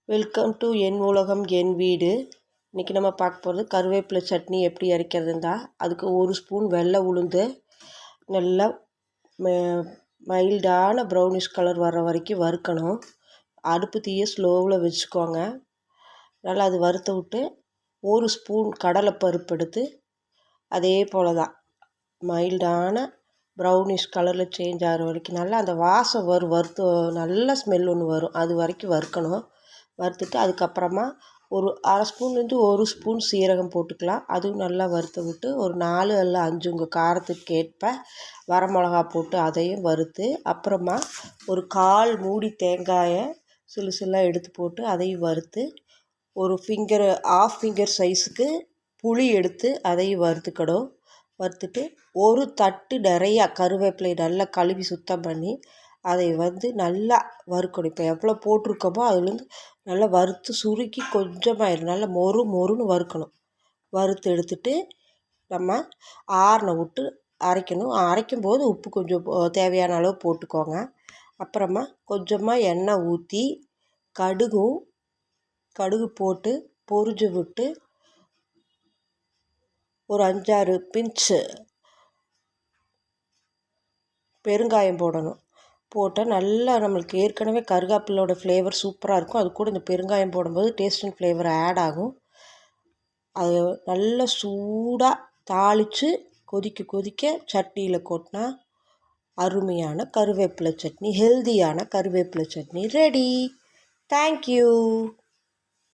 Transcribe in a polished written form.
Welcome to என் உலகம் என் வீடு. இன்றைக்கி நம்ம பார்க்க போகிறது கருவேப்பிலை சட்னி எப்படி அரைக்கிறதுந்தா. அதுக்கு ஒரு ஸ்பூன் வெள்ளை உளுந்து நல்லா மைல்டான ப்ரௌனிஷ் கலர் வர்ற வரைக்கும் வறுக்கணும். அடுப்பு தீயை ஸ்லோவில் வச்சுக்கோங்க. நல்லா அது வறுத்து விட்டு ஒரு ஸ்பூன் கடலைப்பருப்பு எடுத்து அதே போல் தான் மைல்டான ப்ரௌனிஷ் கலரில் சேஞ்ச் ஆகிற வரைக்கும் நல்லா அந்த வாசம் வரும். வறுத்து நல்ல ஸ்மெல் ஒன்று வரும், அது வரைக்கும் வறுக்கணும். வறுத்துட்டு அதுக்கப்புறமா ஒரு அரை ஸ்பூன்லேருந்து ஒரு ஸ்பூன் சீரகம் போட்டுக்கலாம். அதுவும் நல்லா வறுத்து விட்டு ஒரு 4 இல்லை 5 உங்கள் காரத்துக்கு ஏற்ப வரமிளகா போட்டு அதையும் வறுத்து, அப்புறமா ஒரு 1/4 மூடி தேங்காயை சிலுசிலாக எடுத்து போட்டு அதையும் வறுத்து, ஒரு ஆஃப் ஃபிங்கர் சைஸுக்கு புளி எடுத்து அதையும் வறுத்துக்கணும். வறுத்துட்டு ஒரு தட்டு நிறையா கருவேப்பிலை நல்லா கழுவி சுத்தம் பண்ணி அதை நல்லா வறுக்கணும். இப்போ எவ்வளோ போட்டிருக்கோமோ அதுலேருந்து நல்லா வறுத்து சுருக்கி கொஞ்சமாக நல்லா மொறுன்னு வறுக்கணும். வறுத்து எடுத்துட்டு நம்ம ஆறின விட்டு அரைக்கணும். அரைக்கும்போது உப்பு கொஞ்சம் தேவையான அளவு போட்டுக்கோங்க. அப்புறமா கொஞ்சமாக எண்ணெய் ஊற்றி கடுகு போட்டு பொரிஞ்சு விட்டு ஒரு 5-6 பிஞ்சு பெருங்காயம் போடணும். போட்டால் நல்லா நம்மளுக்கு ஏற்கனவே கருவேப்பிலோட ஃப்ளேவர் சூப்பராக இருக்கும். அது கூட இந்த பெருங்காயம் போடும்போது டேஸ்ட் அண்ட் ஃப்ளேவர் ஆட் ஆகும். அது நல்லா சூடாக தாளித்து கொதிக்க சட்னியில் கொட்டினா அருமையான கருவேப்பிலை சட்னி, ஹெல்தியான கருவேப்பிலை சட்னி ரெடி. தேங்க்யூ.